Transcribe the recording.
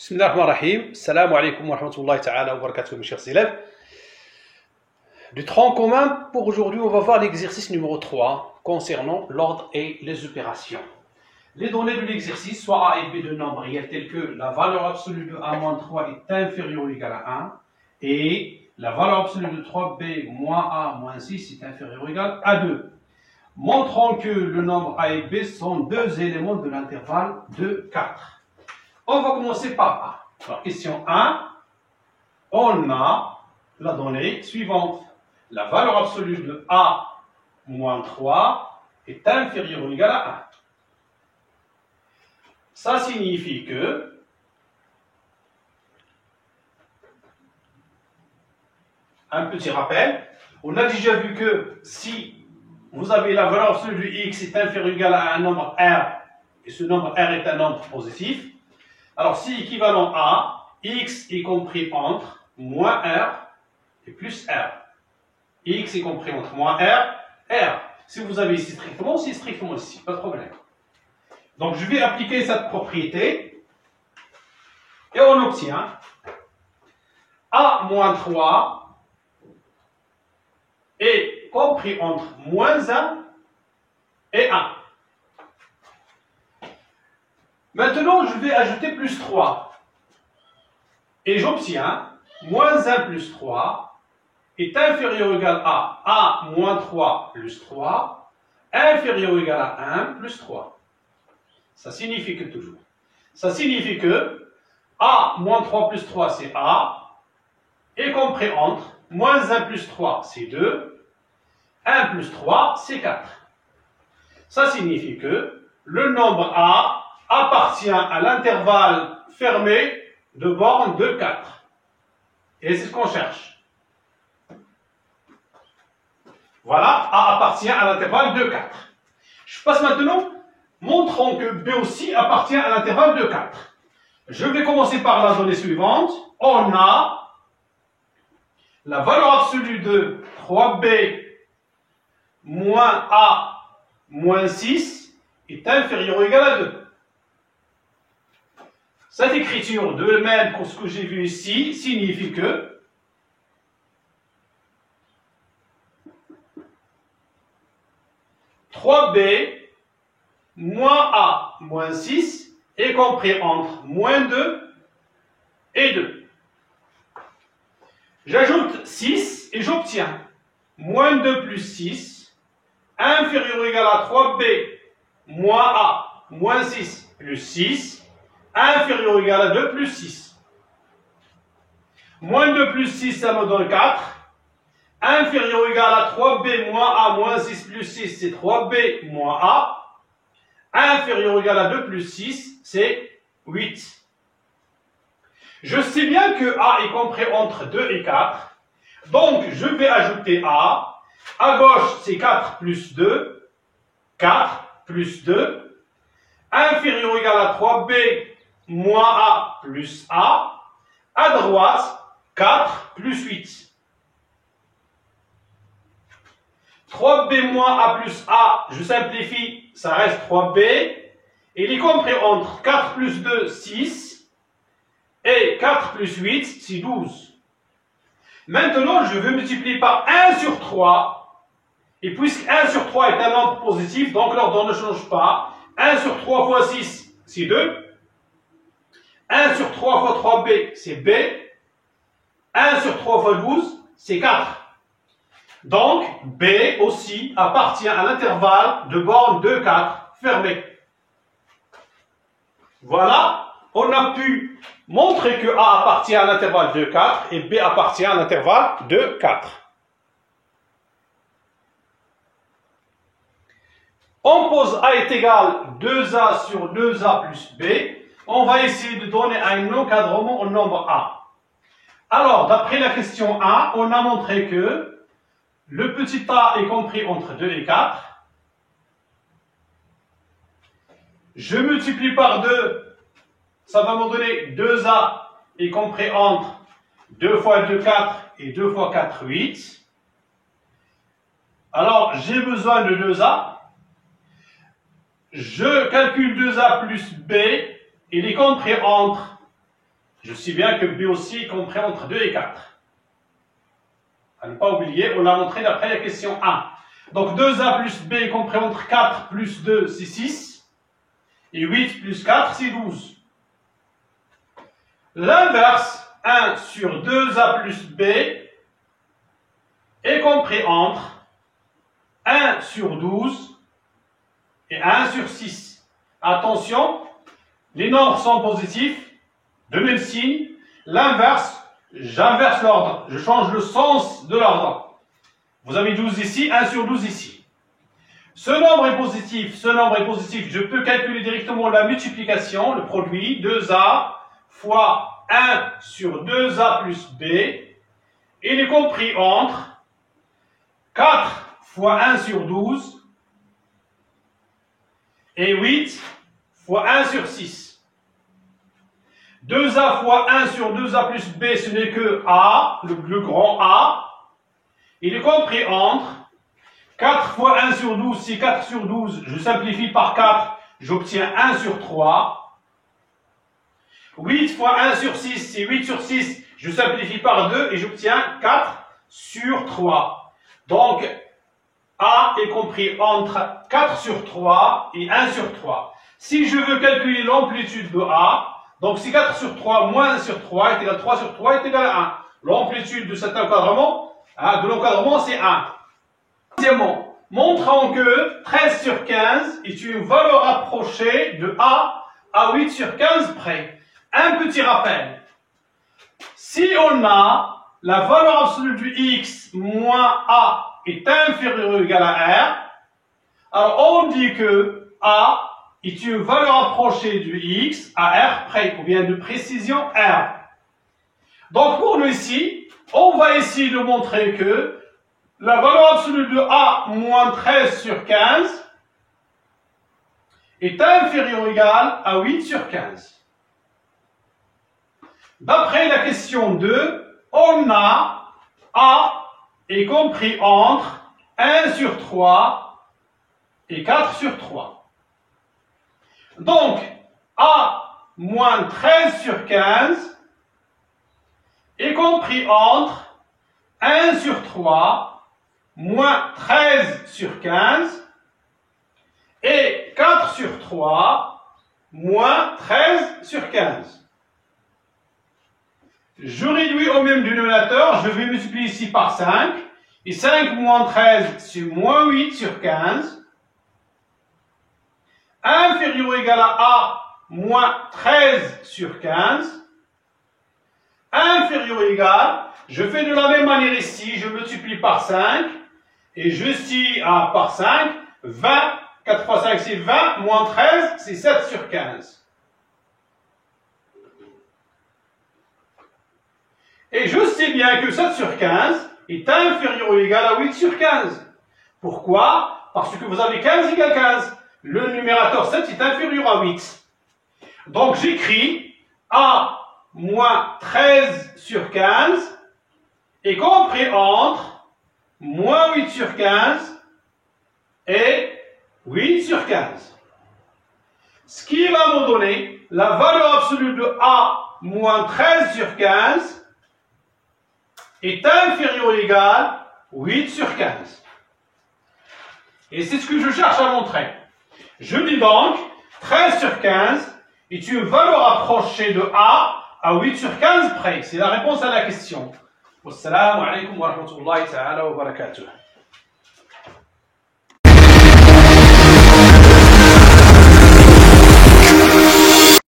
بسم الله الرحمن الرحيم. السلام عليكم ورحمة الله تعالى وبركاته mes chers élèves. Du tronc commun, pour aujourd'hui, on va voir l'exercice numéro 3 concernant l'ordre et les opérations. Les données de l'exercice, soit A et B de nombres réels tels que la valeur absolue de A-3 est inférieure ou égale à 1 et la valeur absolue de 3B moins A moins 6 est inférieure ou égale à 2. Montrons que le nombre A et B sont deux éléments de l'intervalle de 4. On va commencer par A. Alors, question 1, on a la donnée suivante. La valeur absolue de A moins 3 est inférieure ou égale à 1. Ça signifie que un petit rappel, on a déjà vu que si vous avez la valeur absolue de x est inférieure ou égale à un nombre R, et ce nombre R est un nombre positif, alors si équivalent à x est compris entre moins R et plus R. X est compris entre moins R et R. Si vous avez ici strictement, c'est strictement ici, pas de problème. Donc je vais appliquer cette propriété et on obtient A moins 3 est compris entre moins 1 et 1. Maintenant, je vais ajouter plus 3. Et j'obtiens moins 1 plus 3 est inférieur ou égal à A moins 3 plus 3, inférieur ou égal à 1 plus 3. Ça signifie que toujours. Ça signifie que A moins 3 plus 3 c'est A, est compris entre moins 1 plus 3 c'est 2, 1 plus 3 c'est 4. Ça signifie que le nombre A appartient à l'intervalle fermé de borne de 4. Et c'est ce qu'on cherche. Voilà, A appartient à l'intervalle de 4. Je passe maintenant, montrons que B aussi appartient à l'intervalle de 4. Je vais commencer par la donnée suivante. On a la valeur absolue de 3B moins A moins 6 est inférieure ou égale à 2. Cette écriture, de même que ce que j'ai vu ici, signifie que « 3B moins A moins 6 est compris entre moins 2 et 2. » J'ajoute 6 et j'obtiens moins 2 plus 6 inférieur ou égal à 3B moins A moins 6 plus 6 inférieur ou égal à 2 plus 6. Moins 2 plus 6, ça me donne 4. Inférieur ou égal à 3B moins A moins 6 plus 6, c'est 3B moins A. Inférieur ou égal à 2 plus 6, c'est 8. Je sais bien que A est compris entre 2 et 4. Donc, je vais ajouter A. À gauche, c'est 4 plus 2. 4 plus 2. Inférieur ou égal à 3B moins A plus A. À droite, 4 plus 8. 3B moins A plus A, je simplifie, ça reste 3B. Il est compris entre 4 plus 2, 6. Et 4 plus 8, c'est 12. Maintenant, je vais multiplier par 1 sur 3. Et puisque 1 sur 3 est un nombre positif, donc l'ordre ne change pas. 1 sur 3 fois 6, c'est 2. 1 sur 3 fois 3B, c'est B. 1 sur 3 fois 12, c'est 4. Donc, B aussi appartient à l'intervalle de borne de 4 fermé. Voilà, on a pu montrer que A appartient à l'intervalle de 4 et B appartient à l'intervalle de 4. On pose A est égal 2A sur 2A plus B. On va essayer de donner un encadrement au nombre A. Alors, d'après la question 1, on a montré que le petit a est compris entre 2 et 4. Je multiplie par 2, ça va me donner 2a est compris entre 2 fois 2, 4 et 2 fois 4, 8. Alors, j'ai besoin de 2a. Je calcule 2a plus b. Il est compris entre Je sais bien que B aussi comprend entre 2 et 4. À ne pas oublier, on l'a montré d'après la question 1. Donc 2A plus B comprend entre 4 plus 2, c'est 6. Et 8 plus 4, c'est 12. L'inverse, 1 sur 2A plus B, est compris entre 1 sur 12 et 1 sur 6. Attention, les nombres sont positifs, de même signe. L'inverse, j'inverse l'ordre, je change le sens de l'ordre. Vous avez 12 ici, 1 sur 12 ici. Ce nombre est positif, je peux calculer directement la multiplication, le produit, 2A fois 1 sur 2A plus B. Il est compris entre 4 fois 1 sur 12 et 8 fois 1 sur 6. 2A fois 1 sur 2A plus B, ce n'est que A, le grand A. Il est compris entre 4 fois 1 sur 12, c'est 4 sur 12, je simplifie par 4, j'obtiens 1 sur 3. 8 fois 1 sur 6, c'est 8 sur 6, je simplifie par 2 et j'obtiens 4 sur 3. Donc, A est compris entre 4 sur 3 et 1 sur 3. Si je veux calculer l'amplitude de A, donc si 4 sur 3 moins 1 sur 3 est égal à 3 sur 3 est égal à 1. L'amplitude de cet encadrement, c'est 1. Deuxièmement, montrons que 13 sur 15 est une valeur approchée de A à 8 sur 15 près. Un petit rappel. Si on a la valeur absolue du X moins A est inférieur ou égal à R, alors on dit que A est une valeur approchée du X à R près, ou bien de précision R. Donc pour nous ici, on va essayer de montrer que la valeur absolue de A moins 13 sur 15 est inférieure ou égale à 8 sur 15. D'après la question 2, on a A est compris entre 1 sur 3 et 4 sur 3. Donc, A moins 13 sur 15 est compris entre 1 sur 3 moins 13 sur 15 et 4 sur 3 moins 13 sur 15. Je réduis au même dénominateur, je vais multiplier ici par 5. Et 5 moins 13, c'est moins 8 sur 15. Inférieur ou égal à A moins 13 sur 15. Inférieur ou égal, je fais de la même manière ici, je multiplie par 5. Et je scie par 5, 20, 4 fois 5 c'est 20, moins 13 c'est 7 sur 15. Et je sais bien que 7 sur 15 est inférieur ou égal à 8 sur 15. Pourquoi? Parce que vous avez 15 égale 15. Le numérateur 7 est inférieur à 8. Donc j'écris A moins 13 sur 15 est compris entre moins 8 sur 15 et 8 sur 15. Ce qui va me donner la valeur absolue de A moins 13 sur 15 est inférieur ou égal à 8 sur 15. Et c'est ce que je cherche à montrer. Je dis donc 13 sur 15 est une valeur approchée de A à 8 sur 15 près. C'est la réponse à la question. Wassalamu alaikum wa rahmatullahi ta'ala wa barakatuh.